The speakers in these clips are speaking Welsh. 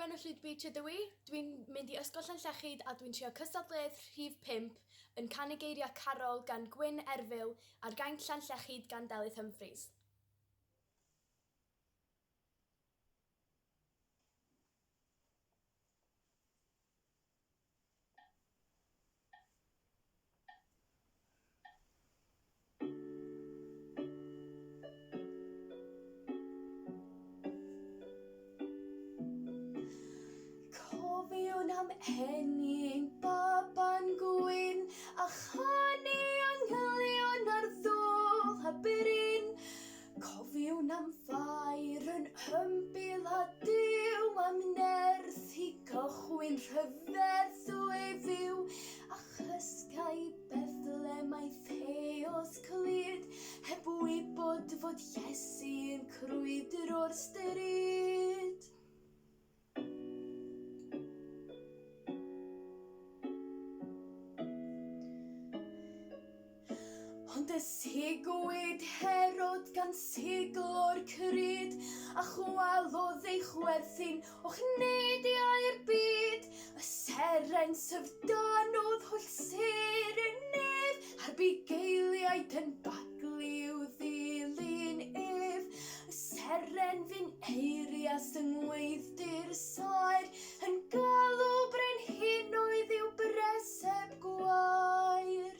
Gwenno Beech ydw i. Dwi'n mynd i Ysgol Llanllechid a dwi'n trio Cystadleuaeth Rhif 5 yn canu geiriau Carol gan Gwyn Erfyl a'r gainc Llanllechid gan Delyth Humphreys. Cofiwn am enni'n baban gwyn a chanu anghelion ar ddôl a byrin. Cofiwn am fair yn ymbil a diw am nerth i gychwyn rhyfeddw ei fyw a chysgau Bethlem theos clyd heb wybod fod Iesu'n crwydr o'r stryd. Ond y sigwyd Herod gan sigl o'r cryd a chwalodd ei chwerthin o chneidiau'r byd. Y seren syfdanodd holl ser y nef a'r bugeiliaid yn baglu ddilyn ef. Y seren fy'n eirias yng ngweithdyr saer yn galw brenhinoedd i'w breseb gwair.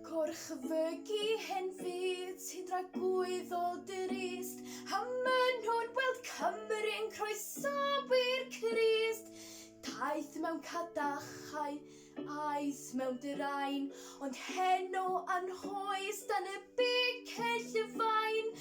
Gorchfygu hen fydd Cydradd gwyddol drist a mynhwn gweld Cymru'n croesawyr Crist. Daeth mewn cadachau, aeth mewn draen, ond heno anhoes dan y big cell y fain.